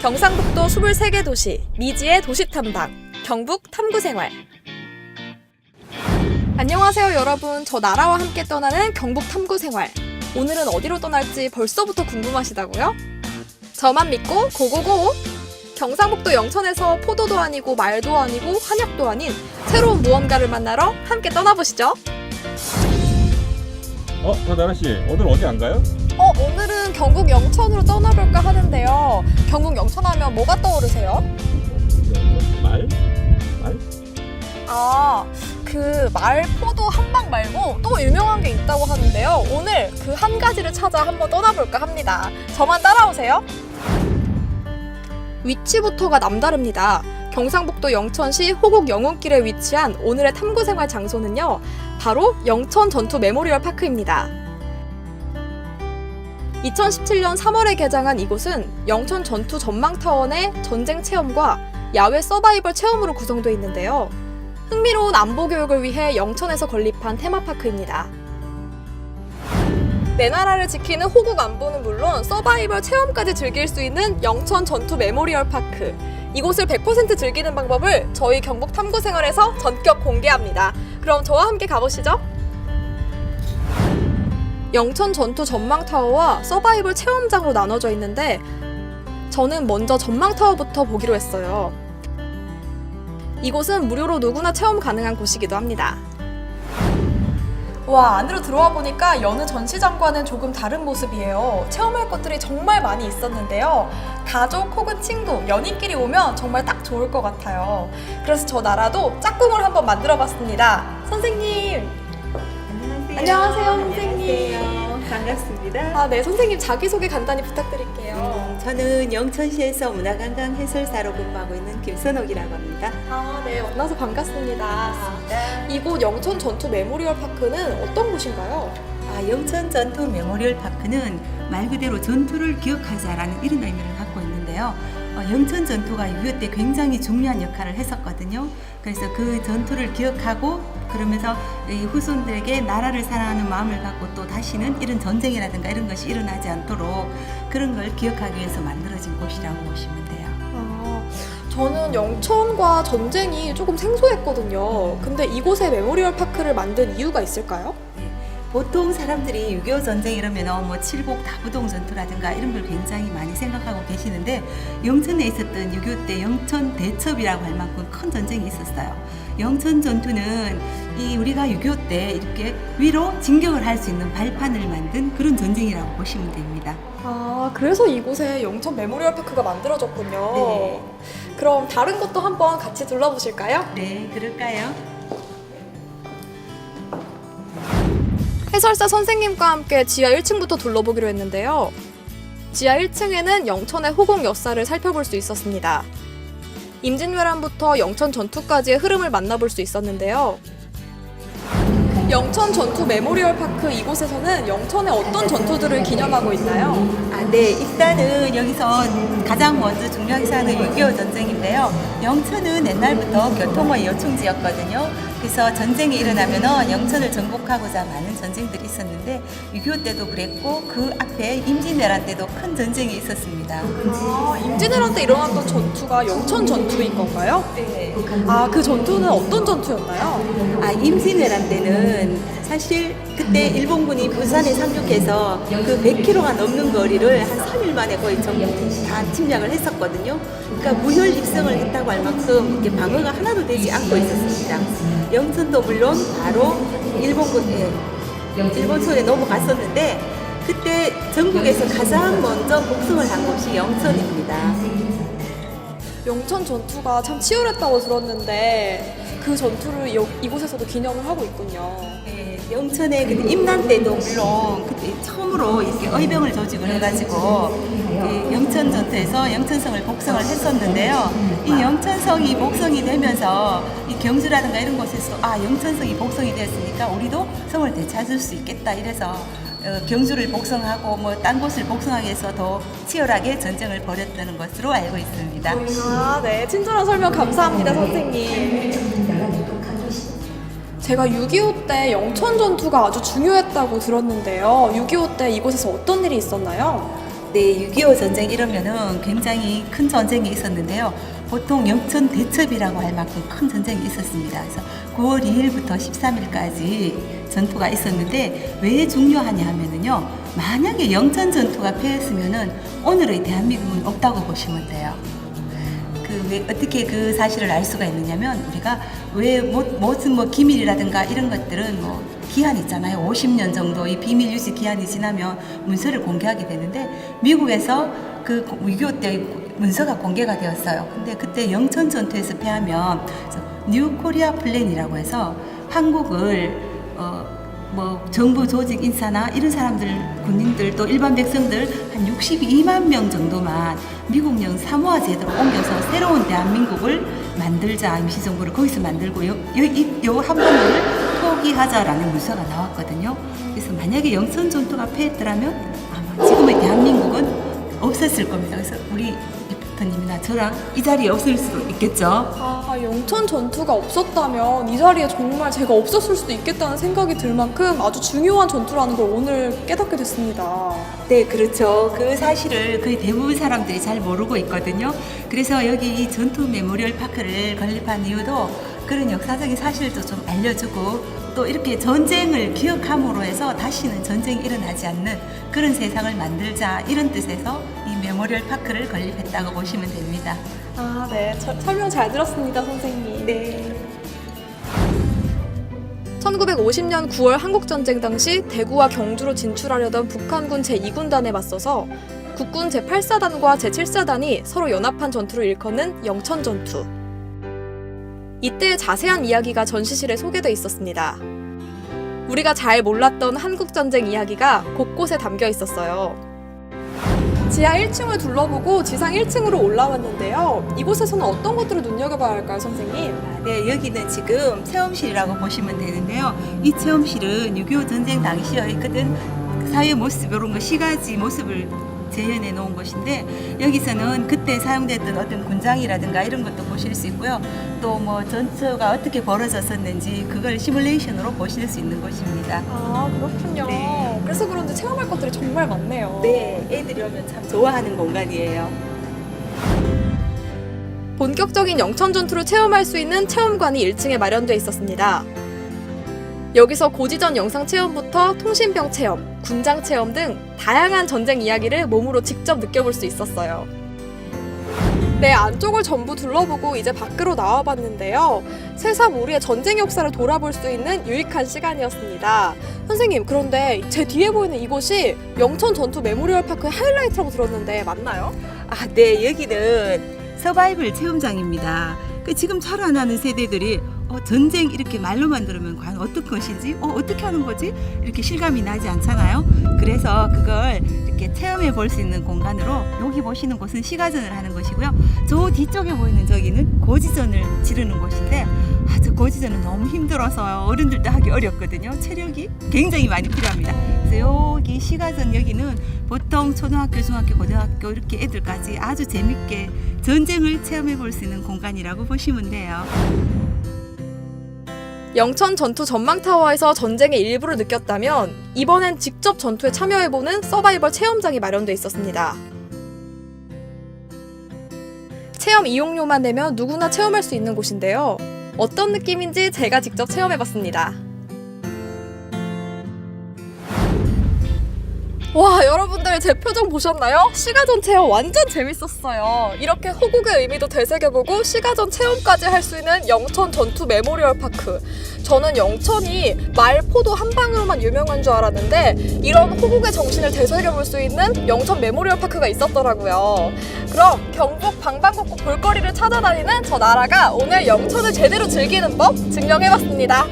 경상북도 23개 도시, 미지의 도시탐방, 경북 탐구생활. 안녕하세요 여러분, 저 나라와 함께 떠나는 경북 탐구생활. 오늘은 어디로 떠날지 벌써부터 궁금하시다고요? 저만 믿고 고고고! 경상북도 영천에서 포도도 아니고 말도 아니고 한약도 아닌 새로운 모험가를 만나러 함께 떠나보시죠. 나라씨, 오늘 어디 안 가요? 오늘은 경북 영천으로 떠나볼까 하는데요. 경북 영천 하면 뭐가 떠오르세요? 말? 그 말포도 한방 말고 또 유명한 게 있다고 하는데요. 오늘 그 한 가지를 찾아 한번 떠나볼까 합니다. 저만 따라오세요. 위치부터가 남다릅니다. 경상북도 영천시 호곡 영운길에 위치한 오늘의 탐구생활 장소는요, 바로 영천 전투 메모리얼 파크입니다. 2017년 3월에 개장한 이곳은 영천 전투 전망타워 내 전쟁 체험과 야외 서바이벌 체험으로 구성되어 있는데요. 흥미로운 안보 교육을 위해 영천에서 건립한 테마파크입니다. 내 나라를 지키는 호국 안보는 물론 서바이벌 체험까지 즐길 수 있는 영천 전투 메모리얼 파크. 이곳을 100% 즐기는 방법을 저희 경북 탐구생활에서 전격 공개합니다. 그럼 저와 함께 가보시죠. 영천 전투 전망타워와 서바이벌 체험장으로 나눠져 있는데 저는 먼저 전망타워부터 보기로 했어요. 이곳은 무료로 누구나 체험 가능한 곳이기도 합니다. 와, 안으로 들어와 보니까 여느 전시장과는 조금 다른 모습이에요. 체험할 것들이 정말 많이 있었는데요. 가족 혹은 친구, 연인끼리 오면 정말 딱 좋을 것 같아요. 그래서 저 나라도 짝꿍을 한번 만들어 봤습니다. 선생님! 안녕하세요, 선생님. 안녕하세요. 반갑습니다. 네, 선생님 자기소개 간단히 부탁드릴게요. 저는 영천시에서 문화관광 해설사로 근무하고 있는 김선옥이라고 합니다. 네, 만나서 반갑습니다. 이곳 영천 전투 메모리얼 파크는 어떤 곳인가요? 영천 전투 메모리얼 파크는 말 그대로 전투를 기억하자라는 이런 의미를 갖고 있는데요. 영천 전투가 6.25 때 굉장히 중요한 역할을 했었거든요. 그래서 그 전투를 기억하고 그러면서 이 후손들에게 나라를 사랑하는 마음을 갖고 또 다시는 이런 전쟁이라든가 이런 것이 일어나지 않도록 그런 걸 기억하기 위해서 만들어진 곳이라고 보시면 돼요. 저는 영천과 전쟁이 조금 생소했거든요. 근데 이곳에 메모리얼 파크를 만든 이유가 있을까요? 보통 사람들이 6.25 전쟁 이러면 뭐 칠곡 다부동 전투라든가 이런 걸 굉장히 많이 생각하고 계시는데 영천에 있었던 6.25 때 영천 대첩이라고 할 만큼 큰 전쟁이 있었어요. 영천 전투는 우리가 6.25 때 이렇게 위로 진격을 할 수 있는 발판을 만든 그런 전쟁이라고 보시면 됩니다. 그래서 이곳에 영천 메모리얼 파크가 만들어졌군요. 네. 그럼 다른 것도 한번 같이 둘러보실까요? 네, 그럴까요? 해설사 선생님과 함께 지하 1층부터 둘러보기로 했는데요. 지하 1층에는 영천의 호국 역사를 살펴볼 수 있었습니다. 임진왜란부터 영천 전투까지의 흐름을 만나볼 수 있었는데요. 영천 전투 메모리얼 파크 이곳에서는 영천의 어떤 전투들을 기념하고 있나요? 네, 일단은 여기서 가장 먼저 중요하게 사는 6.25 전쟁인데요. 영천은 옛날부터 교통의 요충지였거든요. 그래서 전쟁이 일어나면은 영천을 정복하고자 많은 전쟁들이 있었는데 6.25 때도 그랬고 그 앞에 임진왜란 때도 큰 전쟁이 있었습니다. 임진왜란 때 일어났던 전투가 영천 전투인 건가요? 네. 그 전투는 어떤 전투였나요? 임진왜란 때는 사실 그때 일본군이 부산에 상륙해서 그 100km가 넘는 거리를 한 3일 만에 거의 전부 다 침략을 했었거든요. 그러니까 무혈 입성을 했다고 할 만큼 이렇게 방어가 하나도 되지 않고 있었습니다. 영천도 물론 바로 일본 손에 넘어갔었는데 그때 전국에서 가장 먼저 복성을 한 곳이 영천입니다. 영천 전투가 참 치열했다고 들었는데 그 전투를 이곳에서도 기념을 하고 있군요. 네, 영천의 그 임난 때도 물론 그때 처음으로 이렇게 의병을 조직을 해가지고 그 영천 전투에서 영천성을 복성을 했었는데요. 이 영천성이 복성이 되면서 이 경주라든가 이런 곳에서 영천성이 복성이 되었으니까 우리도 성을 되찾을 수 있겠다 이래서 경주를 복성하고 뭐 딴 곳을 복성하기 위해서 더 치열하게 전쟁을 벌였다는 것으로 알고 있습니다. 네. 친절한 설명 감사합니다, 선생님. 제가 6.25 때 영천 전투가 아주 중요했다고 들었는데요. 6.25 때 이곳에서 어떤 일이 있었나요? 네, 6.25 전쟁 이러면은 굉장히 큰 전쟁이 있었는데요. 보통 영천 대첩이라고 할 만큼 큰 전쟁이 있었습니다. 그래서 9월 2일부터 13일까지 전투가 있었는데 왜 중요하냐 하면은요. 만약에 영천 전투가 패했으면은 오늘의 대한민국은 없다고 보시면 돼요. 왜 어떻게 그 사실을 알 수가 있느냐면 우리가 왜 무슨 기밀이라든가 이런 것들은 기한이 있잖아요. 50년 정도 이 비밀 유지 기한이 지나면 문서를 공개하게 되는데 미국에서 그 6.25 때 문서가 공개가 되었어요. 근데 그때 영천 전투에서 패하면 뉴 코리아 플랜이라고 해서 한국을 정부 조직 인사나 이런 사람들, 군인들 또 일반 백성들 한 62만 명 정도만 미국령 사모아 제도로 옮겨서 새로운 대한민국을 만들자, 임시정부를 거기서 만들고 요 한반도를 포기하자라는 문서가 나왔거든요. 그래서 만약에 영천 전투가 패했더라면 아마 지금의 대한민국은 없었을 겁니다. 그래서 우리 리포터님이나 저랑 이 자리에 없을 수도 있겠죠. 영천 전투가 없었다면 이 자리에 정말 제가 없었을 수도 있겠다는 생각이 들 만큼 아주 중요한 전투라는 걸 오늘 깨닫게 됐습니다. 네, 그렇죠. 그 사실을 거의 대부분 사람들이 잘 모르고 있거든요. 그래서 여기 이 전투 메모리얼 파크를 건립한 이유도 그런 역사적인 사실도 좀 알려주고 또 이렇게 전쟁을 기억함으로 해서 다시는 전쟁이 일어나지 않는 그런 세상을 만들자 이런 뜻에서 이 메모리얼 파크를 건립했다고 보시면 됩니다. 네. 설명 잘 들었습니다, 선생님. 네. 1950년 9월 한국전쟁 당시 대구와 경주로 진출하려던 북한군 제2군단에 맞서서 국군 제8사단과 제7사단이 서로 연합한 전투를 일컫는 영천전투. 이때의 자세한 이야기가 전시실에 소개돼 있었습니다. 우리가 잘 몰랐던 한국전쟁 이야기가 곳곳에 담겨 있었어요. 지하 1층을 둘러보고 지상 1층으로 올라왔는데요. 이곳에서는 어떤 것들을 눈여겨봐야 할까요, 선생님? 네, 여기는 지금 체험실이라고 보시면 되는데요. 이 체험실은 6.25 전쟁 당시의 그든 사회 모습, 이런 거 시가지 모습을 재현해 놓은 곳인데 여기서는 그때 사용됐던 어떤 군장이라든가 이런 것도 보실 수 있고요. 또 전투가 어떻게 벌어졌었는지 그걸 시뮬레이션으로 보실 수 있는 곳입니다. 그렇군요. 네. 그래서 그런지 체험할 것들이 정말 많네요. 네, 애들이 오면 참 좋아하는 공간이에요. 본격적인 영천 전투를 체험할 수 있는 체험관이 1층에 마련되어 있었습니다. 여기서 고지전 영상 체험부터 통신병 체험, 군장 체험 등 다양한 전쟁 이야기를 몸으로 직접 느껴볼 수 있었어요. 네, 안쪽을 전부 둘러보고 이제 밖으로 나와봤는데요. 새삼 우리의 전쟁 역사를 돌아볼 수 있는 유익한 시간이었습니다. 선생님, 그런데 제 뒤에 보이는 이곳이 영천 전투 메모리얼 파크의 하이라이트라고 들었는데 맞나요? 네, 여기는 서바이벌 체험장입니다. 지금 자라나는 세대들이 전쟁 이렇게 말로만 들으면 과연 어떤 것인지 어떻게 하는 거지? 이렇게 실감이 나지 않잖아요. 그래서 그걸 이렇게 체험해 볼 수 있는 공간으로 여기 보시는 곳은 시가전을 하는 곳이고요. 저 뒤쪽에 보이는 저기는 고지전을 지르는 곳인데 저 고지전은 너무 힘들어서 어른들도 하기 어렵거든요. 체력이 굉장히 많이 필요합니다. 그래서 여기 시가전 여기는 보통 초등학교, 중학교, 고등학교 이렇게 애들까지 아주 재밌게 전쟁을 체험해 볼 수 있는 공간이라고 보시면 돼요. 영천 전투 전망타워에서 전쟁의 일부를 느꼈다면 이번엔 직접 전투에 참여해보는 서바이벌 체험장이 마련돼 있었습니다. 체험 이용료만 내면 누구나 체험할 수 있는 곳인데요. 어떤 느낌인지 제가 직접 체험해봤습니다. 와, 여러분들 제 표정 보셨나요? 시가전 체험 완전 재밌었어요. 이렇게 호국의 의미도 되새겨보고 시가전 체험까지 할 수 있는 영천 전투 메모리얼 파크. 저는 영천이 말, 포도 한 방으로만 유명한 줄 알았는데 이런 호국의 정신을 되새겨볼 수 있는 영천 메모리얼 파크가 있었더라고요. 그럼 경북 방방곡곡 볼거리를 찾아다니는 저 나라가 오늘 영천을 제대로 즐기는 법 증명해봤습니다.